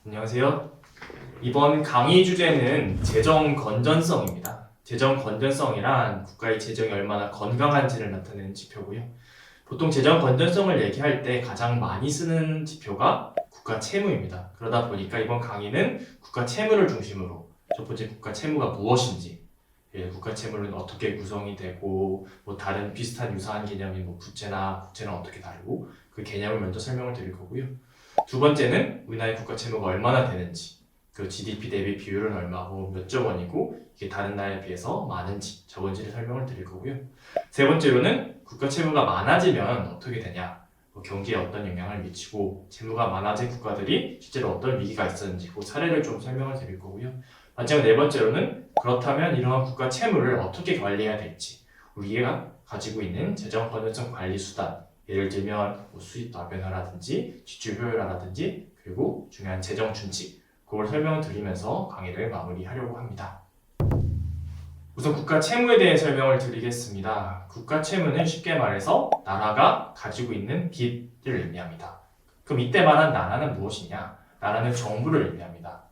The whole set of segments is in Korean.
안녕하세요. 이번 강의 주제는 재정 건전성입니다. 재정 건전성이란 국가의 재정이 얼마나 건강한지를 나타내는 지표고요. 보통 재정 건전성을 얘기할 때 가장 많이 쓰는 지표가 국가 채무입니다. 그러다 보니까 이번 강의는 국가 채무를 중심으로 첫 번째 국가 채무가 무엇인지, 국가 채무는 어떻게 구성이 되고 다른 비슷한 유사한 개념인 부채나 국채는 어떻게 다르고 그 개념을 먼저 설명을 드릴 거고요. 두 번째는 우리나라의 국가 채무가 얼마나 되는지, 그 GDP 대비 비율은 얼마고 몇 조 원이고 이게 다른 나라에 비해서 많은지 적은지를 설명을 드릴 거고요. 세 번째로는 국가 채무가 많아지면 어떻게 되냐, 경기에 어떤 영향을 미치고 채무가 많아진 국가들이 실제로 어떤 위기가 있었는지 그 사례를 좀 설명을 드릴 거고요. 마지막 네 번째로는 그렇다면 이러한 국가 채무를 어떻게 관리해야 될지, 우리가 가지고 있는 재정 건전성 관리 수단, 예를 들면 수입 다변화라든지 지출 효율화라든지 그리고 중요한 재정 준칙, 그걸 설명을 드리면서 강의를 마무리하려고 합니다. 우선 국가 채무에 대해 설명을 드리겠습니다. 국가 채무는 쉽게 말해서 나라가 가지고 있는 빚을 의미합니다. 그럼 이때 말한 나라는 무엇이냐? 나라는 정부를 의미합니다.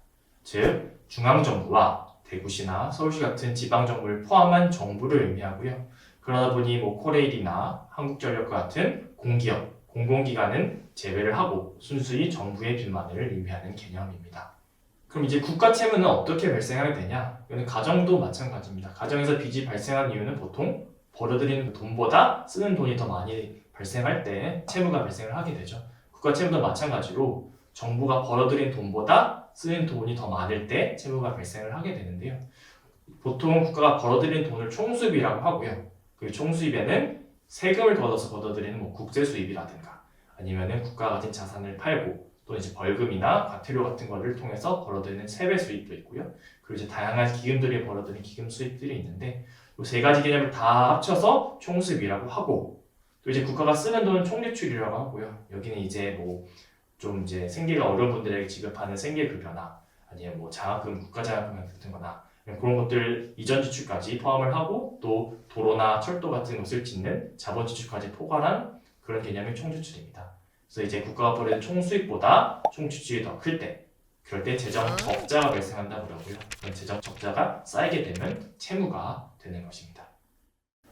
즉 중앙정부와 대구시나 서울시 같은 지방정부를 포함한 정부를 의미하고요. 그러다 보니 코레일이나 한국전력과 같은 공기업, 공공기관은 제외를 하고 순수히 정부의 빚만을 의미하는 개념입니다. 그럼 이제 국가 채무는 어떻게 발생하게 되냐? 이거는 가정도 마찬가지입니다. 가정에서 빚이 발생한 이유는 보통 벌어들이는 돈보다 쓰는 돈이 더 많이 발생할 때 채무가 발생을 하게 되죠. 국가 채무도 마찬가지로 정부가 벌어들인 돈보다 쓰는 돈이 더 많을 때 채무가 발생을 하게 되는데요. 보통 국가가 벌어들인 돈을 총수입이라고 하고요. 그 총수입에는 세금을 걷어서 걷어들이는 국제 수입이라든가 아니면은 국가가 가진 자산을 팔고 또 이제 벌금이나 과태료 같은 거를 통해서 벌어들이는 세배 수입도 있고요. 그리고 이제 다양한 기금들이 벌어들이는 기금 수입들이 있는데 이 세 가지 개념을 다 합쳐서 총수입이라고 하고, 또 이제 국가가 쓰는 돈은 총지출이라고 하고요. 여기는 이제 좀 이제 생계가 어려운 분들에게 지급하는 생계급여나 아니면 장학금, 국가장학금 같은 거나 그런 것들 이전 지출까지 포함을 하고 또 도로나 철도 같은 것을 짓는 자본 지출까지 포괄한 그런 개념이 총지출입니다. 그래서 이제 국가가 벌이는 총수입보다 총지출이 더 클 때, 그럴 때 재정 적자가 발생한다고 그러고요. 그런 재정 적자가 쌓이게 되면 채무가 되는 것입니다.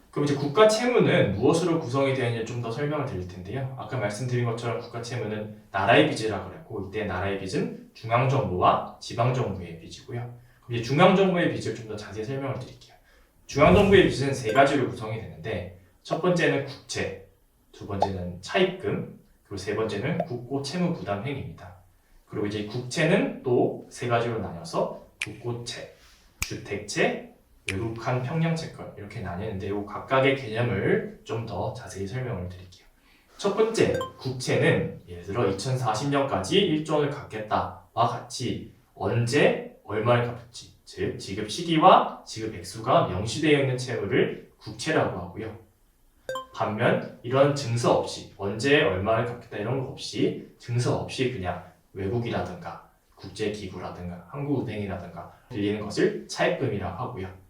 그럼 이제 국가 채무는 무엇으로 구성이 되어 있는지 좀 더 설명을 드릴 텐데요. 아까 말씀드린 것처럼 국가 채무는 나라의 빚이라고 그랬고, 이때 나라의 빚은 중앙정부와 지방정부의 빚이고요. 그럼 이제 중앙정부의 빚을 좀 더 자세히 설명을 드릴게요. 중앙정부의 빚은 세 가지로 구성이 되는데, 첫 번째는 국채, 두 번째는 차입금, 그리고 세 번째는 국고채무부담행위입니다. 그리고 이제 국채는 또 세 가지로 나뉘어서 국고채, 주택채, 외국한 평형채권 이렇게 나뉘는데 이 각각의 개념을 좀 더 자세히 설명을 드릴게요. 첫 번째, 국채는 예를 들어 2040년까지 1조 원을 갚겠다와 같이 언제 얼마를 갚을지, 즉 지급 시기와 지급 액수가 명시되어 있는 채무를 국채라고 하고요. 반면 이런 증서 없이 언제 얼마를 갚겠다 이런 거 없이 증서 없이 그냥 외국이라든가 국제기구라든가 한국은행이라든가 빌리는 것을 차입금이라고 하고요.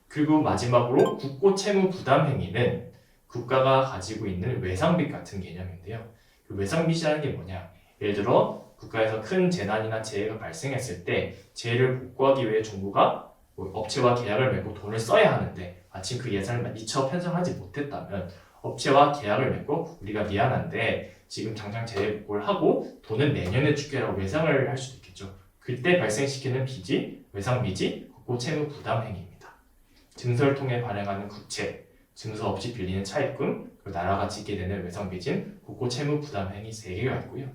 그리고 마지막으로 국고채무부담행위는 국가가 가지고 있는 외상빚 같은 개념인데요. 그 외상빚이라는 게 뭐냐? 예를 들어 국가에서 큰 재난이나 재해가 발생했을 때 재해를 복구하기 위해 정부가 업체와 계약을 맺고 돈을 써야 하는데 마침 그 예산을 미처 편성하지 못했다면 업체와 계약을 맺고 우리가 미안한데 지금 당장 재해 복구를 하고 돈은 내년에 줄게라고 외상을 할 수도 있겠죠. 그때 발생시키는 빚이 외상빚이 국고채무부담행위입니다. 증서를 통해 발행하는 국채, 증서 없이 빌리는 차입금, 그리고 나라가 짓게 되는 외상빚인 국고채무부담행위 3개가 있고요.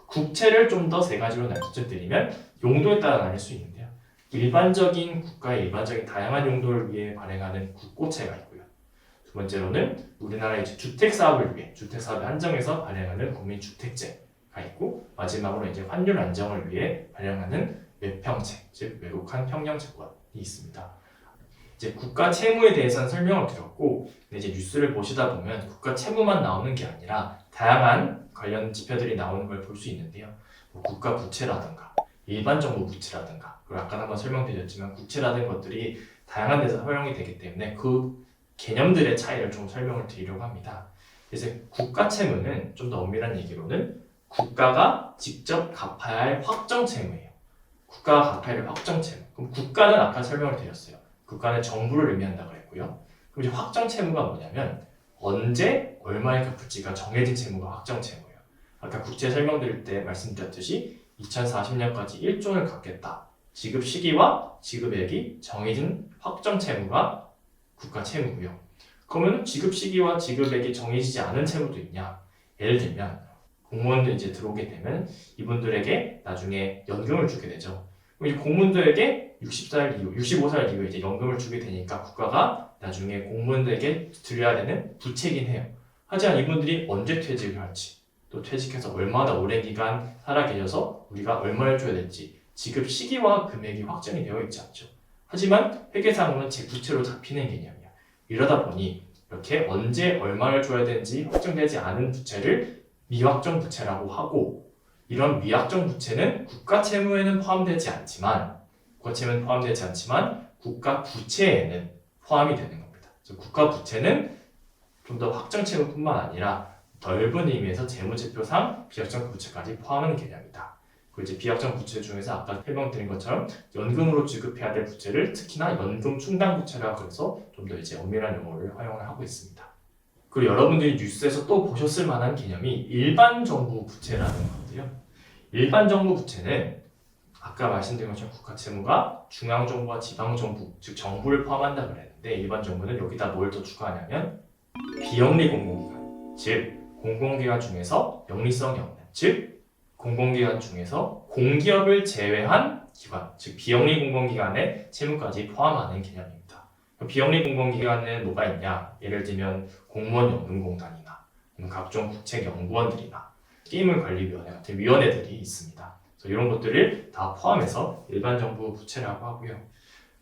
국채를 좀 더 세 가지로 나눠드리면 용도에 따라 나눌 수 있는데요. 일반적인 국가의 일반적인 다양한 용도를 위해 발행하는 국고채가 있고요. 두 번째로는 우리나라의 주택 사업을 위해 주택 사업에 한정해서 발행하는 국민주택채가 있고, 마지막으로 이제 환율 안정을 위해 발행하는 외평채, 즉 외국한 평형채권이 있습니다. 이제 국가 채무에 대해서는 설명을 드렸고, 이제 뉴스를 보시다 보면 국가 채무만 나오는 게 아니라 다양한 관련 지표들이 나오는 걸 볼 수 있는데요. 국가 부채라든가 일반 정부 부채라든가, 그리고 아까 한번 설명드렸지만 국채라는 것들이 다양한 데서 활용이 되기 때문에 그 개념들의 차이를 좀 설명을 드리려고 합니다. 그래서 국가 채무는 좀 더 엄밀한 얘기로는 국가가 직접 갚아야 할 확정 채무예요. 국가가 갚아야 할 확정 채무. 그럼 국가는 아까 설명을 드렸어요. 국가는 정부를 의미한다고 했고요. 그럼 이제 확정 채무가 뭐냐면 언제 얼마에 갚을지가 정해진 채무가 확정 채무예요. 아까 국채 설명드릴 때 말씀드렸듯이 2040년까지 1조를 갚겠다. 지급 시기와 지급액이 정해진 확정 채무가 국가 채무고요. 그러면 지급 시기와 지급액이 정해지지 않은 채무도 있냐? 예를 들면 공무원들 이제 들어오게 되면 이분들에게 나중에 연금을 주게 되죠. 그럼 이 공무원들에게 60살 이후, 65살 이후에 이제 연금을 주게 되니까 국가가 나중에 공무원들에게 드려야 되는 부채이긴 해요. 하지만 이분들이 언제 퇴직을 할지, 또 퇴직해서 얼마나 오랜 기간 살아 계셔서 우리가 얼마를 줘야 될지 지급 시기와 금액이 확정이 되어 있지 않죠. 하지만 회계상으로는 제 부채로 잡히는 개념이야. 이러다 보니 이렇게 언제 얼마를 줘야 되는지 확정되지 않은 부채를 미확정 부채라고 하고, 이런 미확정 부채는 국가 채무에는 포함되지 않지만 국가 부채에는 포함이 되는 겁니다. 그래서 국가 부채는 좀 더 확정 채무뿐만 아니라 넓은 의미에서 재무제표상 비확정 부채까지 포함하는 개념이다. 그리고 이제 비확정 부채 중에서 아까 설명드린 것처럼 연금으로 지급해야 될 부채를 특히나 연금 충당 부채라고 해서 좀 더 이제 엄밀한 용어를 활용을 하고 있습니다. 그리고 여러분들이 뉴스에서 또 보셨을 만한 개념이 일반 정부 부채라는 건데요. 일반 정부 부채는 아까 말씀드린 것처럼 국가 채무가 중앙 정부와 지방 정부, 즉 정부를 포함한다고 그랬는데, 일반 정부는 여기다 뭘 더 추가하냐면 비영리 공공기관, 즉 공공기관 중에서 영리성이 없는, 즉 공공기관 중에서 공기업을 제외한 기관, 즉 비영리 공공기관의 채무까지 포함하는 개념입니다. 비영리 공공기관은 뭐가 있냐? 예를 들면 공무원연금공단이나 각종 국책연구원들이나 게임을관리위원회 같은 위원회들이 있습니다. 그래서 이런 것들을 다 포함해서 일반 정부 부채라고 하고요.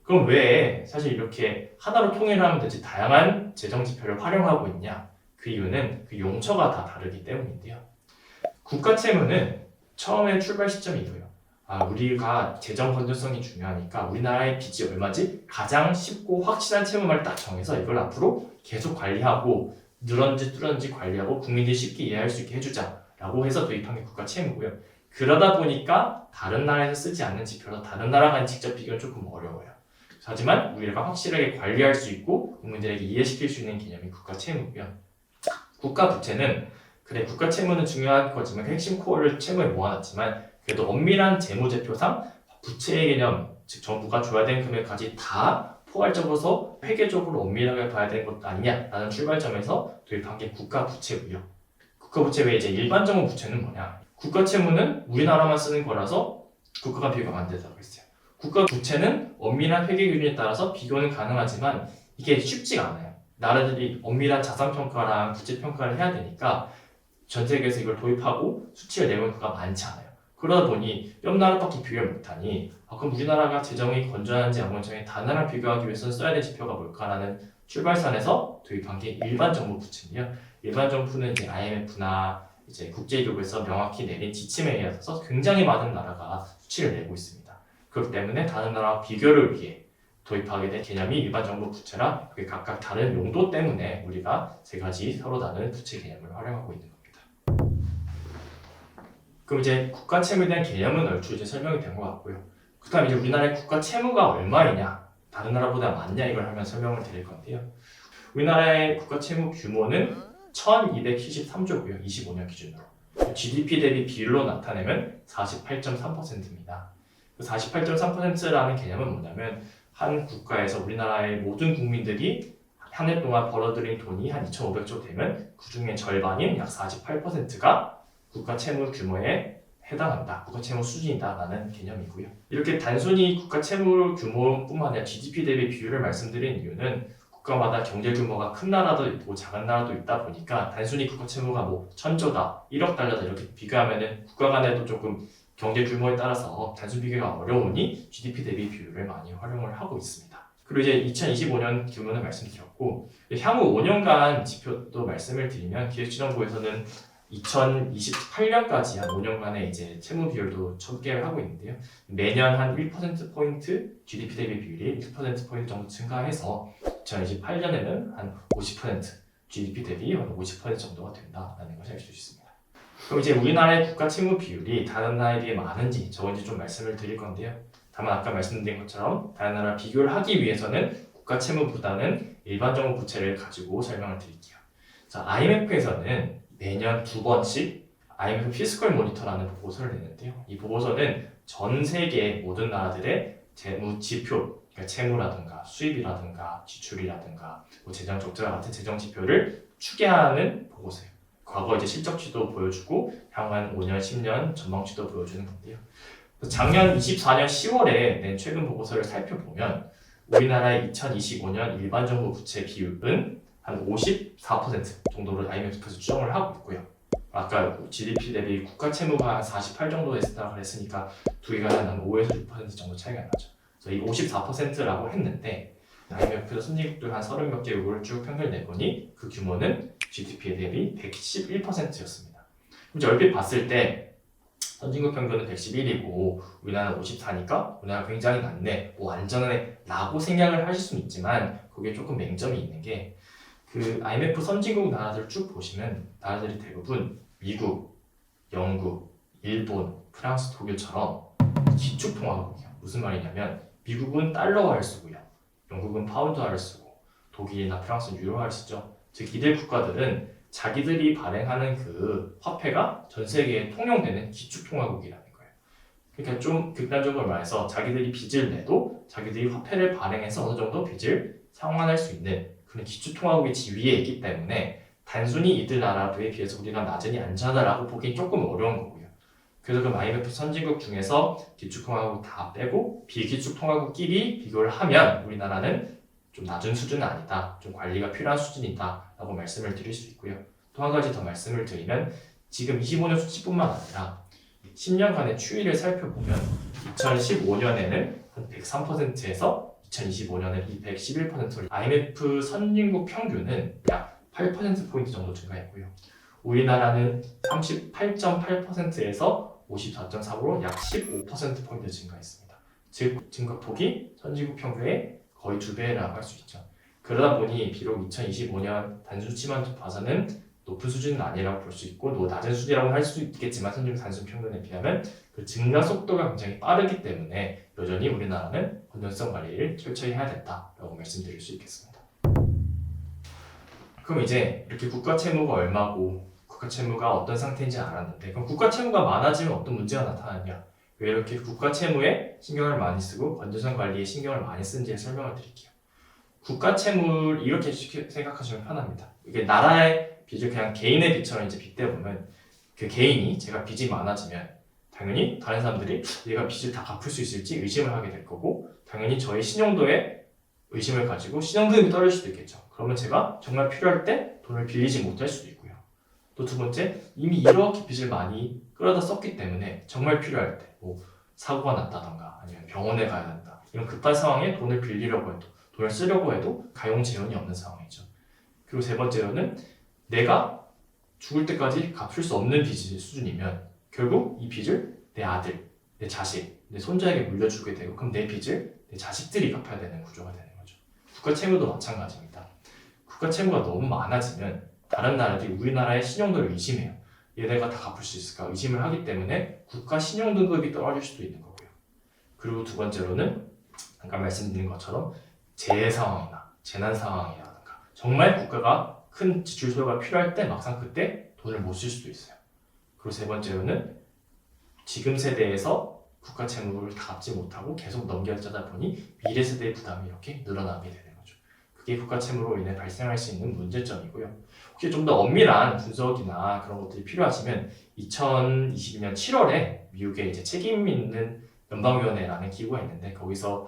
그럼 왜 사실 이렇게 하나로 통일하면 되지 다양한 재정 지표를 활용하고 있냐? 그 이유는 그 용처가 다 다르기 때문인데요. 국가 채무는 처음에 출발 시점이 이거예요. 우리가 재정 건전성이 중요하니까 우리나라의 빚이 얼마지? 가장 쉽고 확실한 채무만 딱 정해서 이걸 앞으로 계속 관리하고 늘었는지 뚫었는지 관리하고 국민들이 쉽게 이해할 수 있게 해주자 라고 해서 도입한 게 국가 채무고요. 그러다 보니까 다른 나라에서 쓰지 않는 지표라 다른 나라가 직접 비교는 조금 어려워요. 하지만 우리가 확실하게 관리할 수 있고 국민들에게 이해시킬 수 있는 개념이 국가 채무고요. 국가 부채는 그래 국가 채무는 중요한 거지만 핵심 코어를 채무에 모아놨지만 그래도 엄밀한 재무제표상 부채의 개념, 즉 정부가 줘야 되는 금액까지 다 포괄적으로 회계적으로 엄밀하게 봐야 되는 것 아니냐라는 출발점에서 도입한 게 국가 부채고요. 국가 부채 외에 이제 일반 정부 부채는 뭐냐? 국가 채무는 우리나라만 쓰는 거라서 국가가 비교가 안 된다고 했어요. 국가 부채는 엄밀한 회계 기준에 따라서 비교는 가능하지만 이게 쉽지가 않아요. 나라들이 엄밀한 자산 평가랑 부채 평가를 해야 되니까 전 세계에서 이걸 도입하고 수치를 내는 국가가 많지 않아요. 그러다 보니 옆 나라밖에 비교를 못하니 그럼 우리나라가 재정이 건전한지 안 건전한지 다른 나라랑 비교하기 위해서는 써야 될 지표가 뭘까라는 출발선에서 도입한 게 일반 정부 부채인데요. 일반 정부는 이제 IMF나 이제 국제기구에서 명확히 내린 지침에 의해서 굉장히 많은 나라가 수치를 내고 있습니다. 그렇기 때문에 다른 나라와 비교를 위해 도입하게 된 개념이 일반 정부 부채라 그게 각각 다른 용도 때문에 우리가 세 가지 서로 다른 부채 개념을 활용하고 있는 겁니다. 그럼 이제 국가 채무에 대한 개념은 얼추 이제 설명이 된 것 같고요. 그 다음에 이제 우리나라의 국가 채무가 얼마이냐, 다른 나라보다 많냐 이걸 하면 설명을 드릴 건데요. 우리나라의 국가 채무 규모는 1273조고요. 25년 기준으로. GDP 대비 비율로 나타내면 48.3%입니다. 48.3%라는 개념은 뭐냐면 한 국가에서 우리나라의 모든 국민들이 한 해 동안 벌어들인 돈이 한 2,500조 되면 그 중에 절반인 약 48%가 국가 채무 규모에 해당한다. 국가 채무 수준이다라는 개념이고요. 이렇게 단순히 국가 채무 규모뿐만 아니라 GDP 대비 비율을 말씀드린 이유는 국가마다 경제 규모가 큰 나라도 있고 작은 나라도 있다 보니까 단순히 국가 채무가 뭐 1,000조다, 1억 달러다 이렇게 비교하면은 국가 간에도 조금 경제 규모에 따라서 단순 비교가 어려우니 GDP 대비 비율을 많이 활용을 하고 있습니다. 그리고 이제 2025년 규모는 말씀드렸고 향후 5년간 지표도 말씀을 드리면 기획재정부에서는 2028년까지 한 5년간의 이제 채무 비율도 전개를 하고 있는데요. 매년 한 1%포인트 GDP 대비 비율이 1%포인트 정도 증가해서 2028년에는 한 50% GDP 대비 한 50% 정도가 된다라는 것을 알 수 있습니다. 그럼 이제 우리나라의 국가 채무 비율이 다른 나라에 비해 많은지 적은지 좀 말씀을 드릴 건데요. 다만 아까 말씀드린 것처럼 다른 나라 비교를 하기 위해서는 국가 채무보다는 일반 정부 부채를 가지고 설명을 드릴게요. 자, IMF에서는 매년 2번씩 IMF 피스컬 모니터라는 보고서를 내는데요. 이 보고서는 전 세계 모든 나라들의 재무 지표, 그러니까 채무라든가 수입이라든가 지출이라든가 뭐 재정 적자 같은 재정 지표를 추계하는 보고서예요. 과거 이제 실적치도 보여주고 향후 5년, 10년 전망치도 보여주는 건데요. 작년 24년 10월에 낸 최근 보고서를 살펴보면 우리나라의 2025년 일반 정부 부채 비율은 한 54% 정도로 IMF에서 추정을 하고 있고요. 아까 GDP 대비 국가 채무가 한 48 정도 됐다고 했으니까 두 개가 한 5에서 6% 정도 차이가 나죠. 그래서 이 54%라고 했는데 IMF에서 선진국들 한 30몇 개국을 쭉 평균 내보니 그 규모는 GDP 대비 111%였습니다. 이제 얼핏 봤을 때 선진국 평균은 111이고 우리나라는 54니까 우리나라가 굉장히 낮네, 뭐 안전하네 라고 생각을 하실 수는 있지만 거기에 조금 맹점이 있는 게 그 IMF 선진국 나라들 쭉 보시면 나라들이 대부분 미국, 영국, 일본, 프랑스, 독일처럼 기축통화국이에요. 무슨 말이냐면 미국은 달러화를 쓰고요. 영국은 파운드화를 쓰고 독일이나 프랑스는 유로화를 쓰죠. 즉 이들 국가들은 자기들이 발행하는 그 화폐가 전 세계에 통용되는 기축통화국이라는 거예요. 그러니까 좀 극단적으로 말해서 자기들이 빚을 내도 자기들이 화폐를 발행해서 어느 정도 빚을 상환할 수 있는 그런 기축통화국의 지위에 있기 때문에 단순히 이들 나라들에 비해서 우리가 낮으니 안전하다라고 보기엔 조금 어려운 거고요. 그래서 그 IMF 선진국 중에서 기축통화국 다 빼고 비기축통화국끼리 비교를 하면 우리나라는 좀 낮은 수준은 아니다, 좀 관리가 필요한 수준이다 라고 말씀을 드릴 수 있고요. 또 한 가지 더 말씀을 드리면 지금 25년 수치뿐만 아니라 10년간의 추이를 살펴보면 2015년에는 한 103%에서 2025년에 211%로 IMF 선진국 평균은 약 8%포인트 정도 증가했고요. 우리나라는 38.8%에서 54.4%로 약 15%포인트 증가했습니다. 즉 증가폭이 선진국 평균의 거의 2배라고 할 수 있죠. 그러다 보니 비록 2025년 단수치만 봐서는 높은 수준은 아니라고 볼 수 있고 또 낮은 수준이라고 할 수 있겠지만 선진국 단순 평균에 비하면 그 증가 속도가 굉장히 빠르기 때문에 여전히 우리나라는 건전성 관리를 철저히 해야 된다라고 말씀드릴 수 있겠습니다. 그럼 이제 이렇게 국가 채무가 얼마고 국가 채무가 어떤 상태인지 알았는데 그럼 국가 채무가 많아지면 어떤 문제가 나타나냐? 왜 이렇게 국가 채무에 신경을 많이 쓰고 건전성 관리에 신경을 많이 쓰는지 설명을 드릴게요. 국가 채무를 이렇게 생각하시면 편합니다. 이게 나라의 빚을 그냥 개인의 빚처럼 이제 빗대보면 그 개인이 제가 빚이 많아지면 당연히 다른 사람들이 얘가 빚을 다 갚을 수 있을지 의심을 하게 될 거고 당연히 저의 신용도에 의심을 가지고 신용등급이 떨어질 수도 있겠죠. 그러면 제가 정말 필요할 때 돈을 빌리지 못할 수도 있고요. 또 두 번째, 이미 이렇게 빚을 많이 끌어다 썼기 때문에 정말 필요할 때 뭐 사고가 났다던가 아니면 병원에 가야 된다 이런 급한 상황에 돈을 빌리려고 해도 돈을 쓰려고 해도 가용재원이 없는 상황이죠. 그리고 세 번째로는 내가 죽을 때까지 갚을 수 없는 빚의 수준이면 결국 이 빚을 내 아들, 내 자식, 내 손자에게 물려주게 되고 그럼 내 빚을 내 자식들이 갚아야 되는 구조가 되는 거죠. 국가 채무도 마찬가지입니다. 국가 채무가 너무 많아지면 다른 나라들이 우리나라의 신용도를 의심해요. 얘네가 다 갚을 수 있을까 의심을 하기 때문에 국가 신용등급이 떨어질 수도 있는 거고요. 그리고 두 번째로는 잠깐 말씀드린 것처럼 재해 상황이나 재난 상황이라든가 정말 국가가 큰 지출 소요가 필요할 때 막상 그때 돈을 못 쓸 수도 있어요. 그리고 세 번째로는 지금 세대에서 국가 채무를 다 갚지 못하고 계속 넘겨자다 보니 미래 세대의 부담이 이렇게 늘어나게 되는 거죠. 그게 국가 채무로 인해 발생할 수 있는 문제점이고요. 혹시 좀 더 엄밀한 분석이나 그런 것들이 필요하시면 2022년 7월에 미국에 이제 책임 있는 연방위원회라는 기구가 있는데 거기서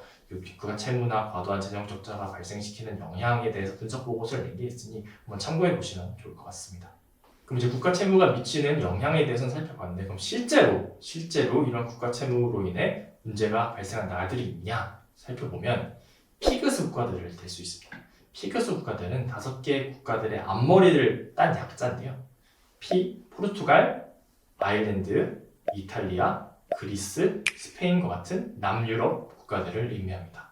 국가 채무나 과도한 재정 적자가 발생시키는 영향에 대해서 분석 보고서를 낸 게 있으니 한번 참고해 보시면 좋을 것 같습니다. 그럼 이제 국가 채무가 미치는 영향에 대해서는 살펴봤는데 그럼 실제로 이런 국가 채무로 인해 문제가 발생한 나라들이 있냐 살펴보면 피그스 국가들을 댈 수 있습니다. 피그스 국가들은 5개 국가들의 앞머리를 딴 약자인데요. 포르투갈, 아일랜드, 이탈리아, 그리스, 스페인과 같은 남유럽 국가들을 의미합니다.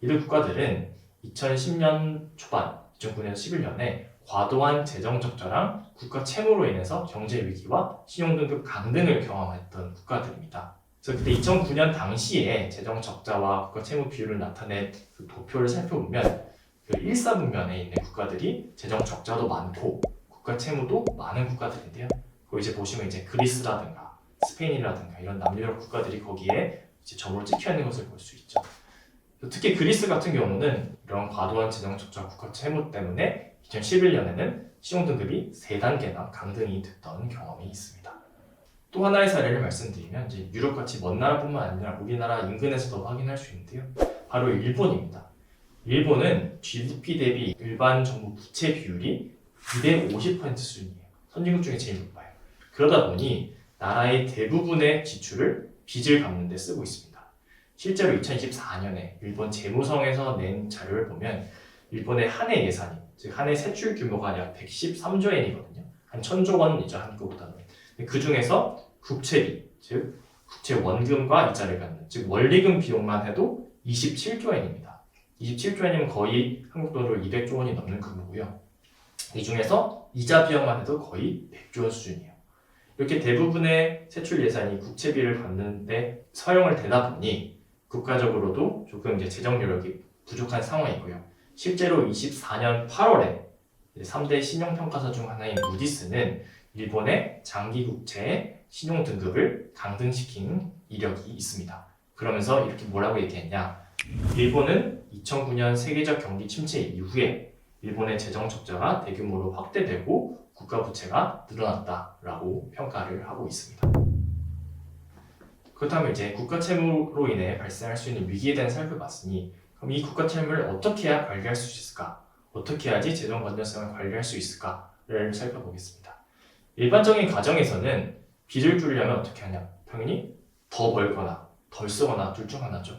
이들 국가들은 2010년 초반, 2009년 11년에 과도한 재정 적자랑 국가 채무로 인해서 경제 위기와 신용등급 강등을 경험했던 국가들입니다. 그래서 그때 2009년 당시에 재정 적자와 국가 채무 비율을 나타낸 그 도표를 살펴보면 그 1사분면에 있는 국가들이 재정 적자도 많고 국가 채무도 많은 국가들인데요. 그 이제 보시면 이제 그리스라든가 스페인이라든가 이런 남유럽 국가들이 거기에 이제 점으로 찍혀 있는 것을 볼 수 있죠. 특히 그리스 같은 경우는 이런 과도한 재정 적자 국가 채무 때문에 2011년에는 신용등급이 3단계나 강등이 됐던 경험이 있습니다. 또 하나의 사례를 말씀드리면 이제 유럽같이 먼 나라뿐만 아니라 우리나라 인근에서도 확인할 수 있는데요. 바로 일본입니다. 일본은 GDP 대비 일반 정부 부채 비율이 250% 수준이에요. 선진국 중에 제일 높아요. 그러다 보니 나라의 대부분의 지출을 빚을 갚는 데 쓰고 있습니다. 실제로 2024년에 일본 재무성에서 낸 자료를 보면 일본의 한 해 예산이, 즉 한 해 세출 규모가 약 113조 엔이거든요. 한 1000조 원이죠, 한국보다는. 그 중에서 국채비, 즉 국채 원금과 이자를 갚는, 즉 원리금 비용만 해도 27조 엔입니다. 27조 엔이면 거의 한국 돈으로 200조 원이 넘는 규모고요. 이 중에서 이자 비용만 해도 거의 100조 원 수준이에요. 이렇게 대부분의 세출 예산이 국채비를 갚는데 사용을 되다 보니 국가적으로도 조금 이제 재정 여력이 부족한 상황이고요. 실제로 24년 8월에 3대 신용평가사 중 하나인 무디스는 일본의 장기 국채의 신용 등급을 강등시킨 이력이 있습니다. 그러면서 이렇게 뭐라고 얘기했냐? 일본은 2009년 세계적 경기 침체 이후에 일본의 재정 적자가 대규모로 확대되고 국가 부채가 늘어났다라고 평가를 하고 있습니다. 그렇다면 이제 국가 채무로 인해 발생할 수 있는 위기에 대해 살펴봤으니 그럼 이 국가 채무를 어떻게 해야 관리할 수 있을까? 어떻게 해야지 재정 건전성을 관리할 수 있을까를 살펴보겠습니다. 일반적인 가정에서는 빚을 줄이려면 어떻게 하냐? 당연히 더 벌거나 덜 쓰거나 둘 중 하나죠.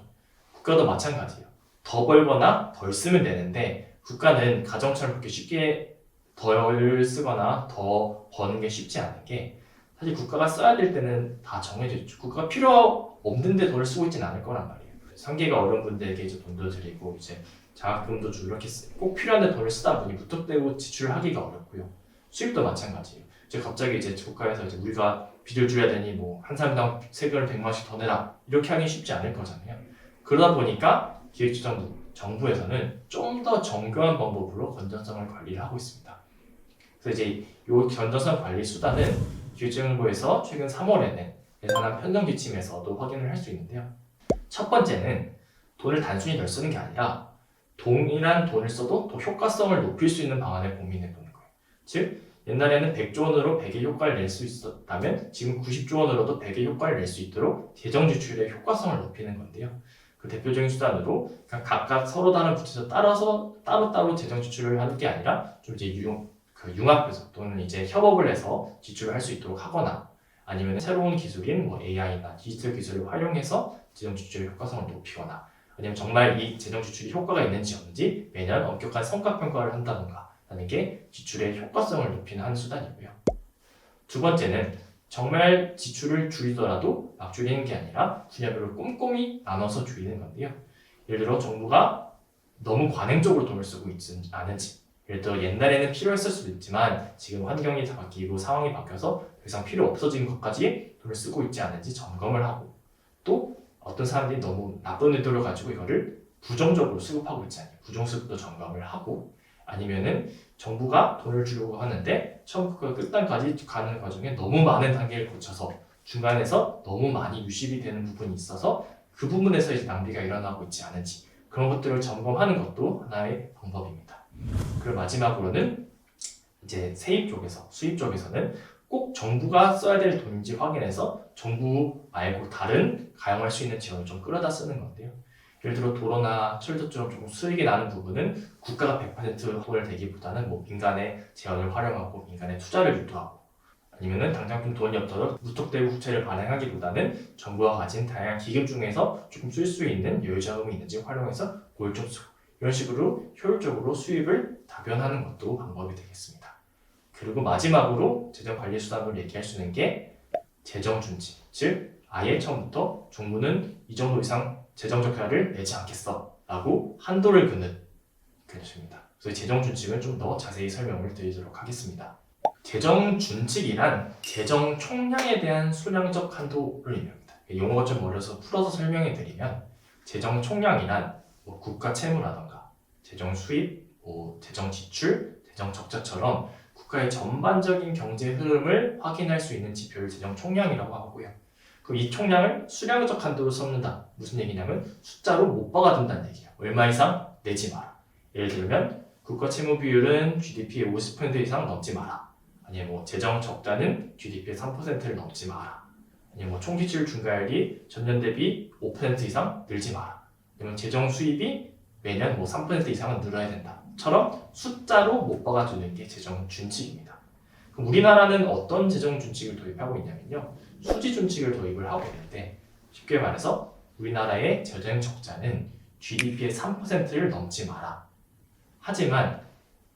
국가도 마찬가지예요. 더 벌거나 덜 쓰면 되는데 국가는 가정처럼 그렇게 쉽게 덜 쓰거나 더 버는 게 쉽지 않은 게 사실 국가가 써야 될 때는 다 정해져 있죠. 국가가 필요 없는데 돈을 쓰고 있지는 않을 거란 말이에요. 생계가 어려운 분들에게 이제 돈도 드리고 이제 장학금도 주고 이렇게 꼭 필요한데 돈을 쓰다 보니 무턱대고 지출하기가 어렵고요. 수입도 마찬가지예요. 이제 갑자기 이제 국가에서 이제 우리가 빚을 줄여야 되니 뭐 한 사람당 세금을 100만 원씩 더 내라 이렇게 하기 쉽지 않을 거잖아요. 그러다 보니까 기획재정부 정부에서는 좀 더 정교한 방법으로 건전성을 관리를 하고 있습니다. 그래서 이제 이 건전성 관리 수단은 기획재정부에서 최근 3월에는 예산안 편성 지침에서도 확인을 할 수 있는데요. 첫 번째는 돈을 단순히 덜 쓰는 게 아니라 동일한 돈을 써도 더 효과성을 높일 수 있는 방안을 고민해 보는 거예요. 즉 옛날에는 100조 원으로 100의 효과를 낼 수 있었다면 지금 90조 원으로도 100의 효과를 낼 수 있도록 재정 지출의 효과성을 높이는 건데요. 그 대표적인 수단으로 각각 서로 다른 부처에서 따라서 따로따로 재정 지출을 하는 게 아니라 좀 이제 융합해서 또는 이제 협업을 해서 지출을 할 수 있도록 하거나 아니면 새로운 기술인 뭐 AI나 디지털 기술을 활용해서 재정 지출의 효과성을 높이거나 아니면 정말 이 재정 지출이 효과가 있는지 없는지 매년 엄격한 성과 평가를 한다던가 하는 게 지출의 효과성을 높이는 한 수단이고요. 두 번째는 정말 지출을 줄이더라도 막 줄이는 게 아니라 분야별로 꼼꼼히 나눠서 줄이는 건데요. 예를 들어 정부가 너무 관행적으로 돈을 쓰고 있지 않은지, 예를 들어 옛날에는 필요했을 수도 있지만 지금 환경이 바뀌고 상황이 바뀌어서 더 이상 필요 없어진 것까지 돈을 쓰고 있지 않은지 점검을 하고 또 어떤 사람들이 너무 나쁜 의도를 가지고 이거를 부정적으로 수급하고 있지 않냐, 부정수급도 점검을 하고 아니면은 정부가 돈을 주려고 하는데 처음부터 끝단까지 가는 과정에 너무 많은 단계를 거쳐서 중간에서 너무 많이 유실이 되는 부분이 있어서 그 부분에서 이제 낭비가 일어나고 있지 않은지 그런 것들을 점검하는 것도 하나의 방법입니다. 그리고 마지막으로는 이제 세입 쪽에서 수입 쪽에서는 꼭 정부가 써야 될 돈인지 확인해서 정부 말고 다른 가용할 수 있는 지원을 좀 끌어다 쓰는 건데요. 예를 들어 도로나 철도처럼 조금 수익이 나는 부분은 국가가 100% 돈을 대기보다는 뭐 민간의 재원을 활용하고 민간의 투자를 유도하고 아니면은 당장 좀 돈이 없어서 무턱대고 국채를 발행하기보다는 정부가 가진 다양한 기금 중에서 조금 쓸 수 있는 여유 자금이 있는지 활용해서 그걸 좀 쓰고 이런 식으로 효율적으로 수입을 다변하는 것도 방법이 되겠습니다. 그리고 마지막으로 재정 관리 수단으로 얘기할 수 있는 게 재정 준지, 즉 아예 처음부터 정부는 이 정도 이상 재정 적자를 내지 않겠어 라고 한도를 그는 것입니다. 그래서 재정 준칙은 좀 더 자세히 설명을 드리도록 하겠습니다. 재정 준칙이란 재정 총량에 대한 수량적 한도를 의미합니다. 용어가 좀 어려서 풀어서 설명해 드리면 재정 총량이란 국가 채무라던가 재정 수입, 재정 지출, 재정 적자처럼 국가의 전반적인 경제 흐름을 확인할 수 있는 지표를 재정 총량이라고 하고요. 그럼 이 총량을 수량적 한도로 삼는다. 무슨 얘기냐면 숫자로 못 박아둔다는 얘기예요. 얼마 이상 내지 마라. 예를 들면 국가 채무 비율은 GDP의 50% 이상 넘지 마라. 아니면 재정 적자는 GDP의 3%를 넘지 마라. 아니면 총지출 중과율이 전년 대비 5% 이상 늘지 마라. 아니면 재정 수입이 매년 3% 이상은 늘어야 된다.처럼 숫자로 못 박아주는 게 재정 준칙입니다. 그럼 우리나라는 어떤 재정 준칙을 도입하고 있냐면요. 수지 준칙을 도입을 하고 있는데 쉽게 말해서 우리나라의 재정 적자는 GDP의 3%를 넘지 마라. 하지만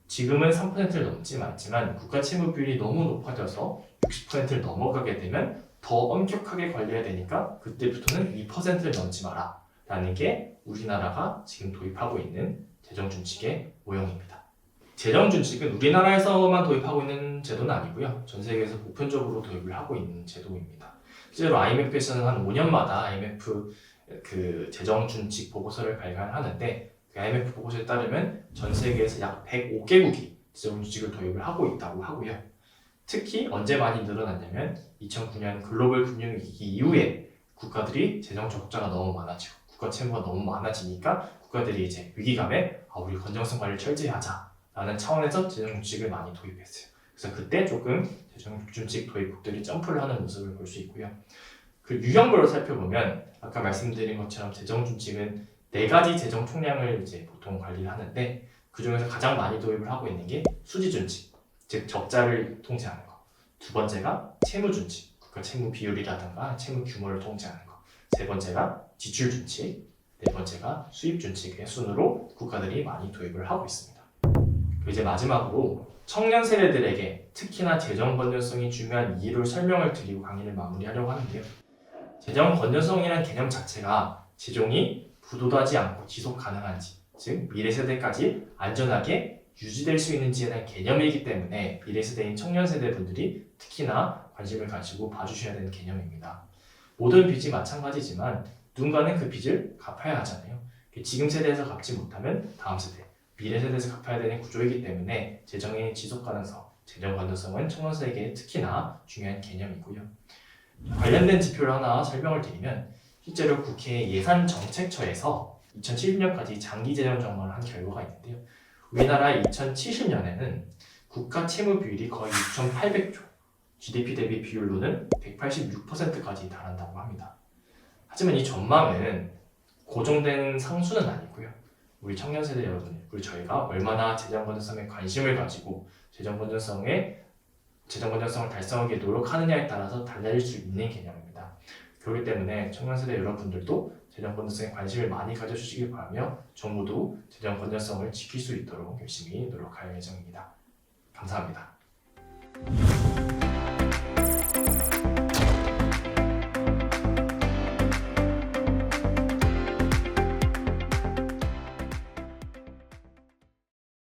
지금은 3%를 넘지 않지만 국가 채무 비율이 너무 높아져서 60%를 넘어가게 되면 더 엄격하게 관리해야 되니까 그때부터는 2%를 넘지 마라 라는 게 우리나라가 지금 도입하고 있는 재정 준칙의 모형입니다. 재정 준칙은 우리나라에서만 도입하고 있는 제도는 아니고요. 전 세계에서 보편적으로 도입을 하고 있는 제도입니다. 실제로 IMF에서는 한 5년마다 IMF 재정 준칙 보고서를 발간하는데 그 IMF 보고서에 따르면 전 세계에서 약 105개국이 재정 준칙을 도입을 하고 있다고 하고요. 특히 언제 많이 늘어났냐면 2009년 글로벌 금융위기 이후에 국가들이 재정 적자가 너무 많아지고 국가 채무가 너무 많아지니까 국가들이 이제 위기감에 우리 건전성 관리를 철저히 하자 라는 차원에서 재정 준칙을 많이 도입했어요. 그래서 그때 조금 재정 준칙 도입국들이 점프를 하는 모습을 볼 수 있고요. 그 유형별로 살펴보면 아까 말씀드린 것처럼 재정 준칙은 4가지 재정 총량을 이제 보통 관리를 하는데 그 중에서 가장 많이 도입을 하고 있는 게 수지 준칙, 즉 적자를 통제하는 거. 두 번째가 채무 준칙, 국가 채무 비율이라든가 채무 규모를 통제하는 거. 세 번째가 지출 준칙, 네 번째가 수입 준칙의 순으로 국가들이 많이 도입을 하고 있습니다. 이제 마지막으로 청년 세대들에게 특히나 재정 건전성이 중요한 이유를 설명을 드리고 강의를 마무리하려고 하는데요. 재정 건전성이라는 개념 자체가 재정이 부도하지 않고 지속 가능한지, 즉 미래 세대까지 안전하게 유지될 수 있는지에 대한 개념이기 때문에 미래 세대인 청년 세대 분들이 특히나 관심을 가지고 봐주셔야 되는 개념입니다. 모든 빚이 마찬가지지만 누군가는 그 빚을 갚아야 하잖아요. 지금 세대에서 갚지 못하면 다음 세대, 미래 세대에서 갚아야 되는 구조이기 때문에 재정의 지속 가능성, 재정 건전성은 청년 세대에게 특히나 중요한 개념이고요. 관련된 지표를 하나 설명을 드리면 실제로 국회 예산정책처에서 2070년까지 장기 재정 전망을 한 결과가 있는데요. 우리나라 2070년에는 국가 채무 비율이 거의 6,800조, GDP 대비 비율로는 186%까지 달한다고 합니다. 하지만 이 전망은 고정된 상수는 아니고요. 우리 청년 세대 여러분, 그리고 저희가 얼마나 재정 건전성에 관심을 가지고 재정 건전성을 달성하기 위해 노력하느냐에 따라서 달라질 수 있는 개념입니다. 그렇기 때문에 청년 세대 여러분들도 재정 건전성에 관심을 많이 가져주시길 바라며 정부도 재정 건전성을 지킬 수 있도록 열심히 노력할 예정입니다. 감사합니다.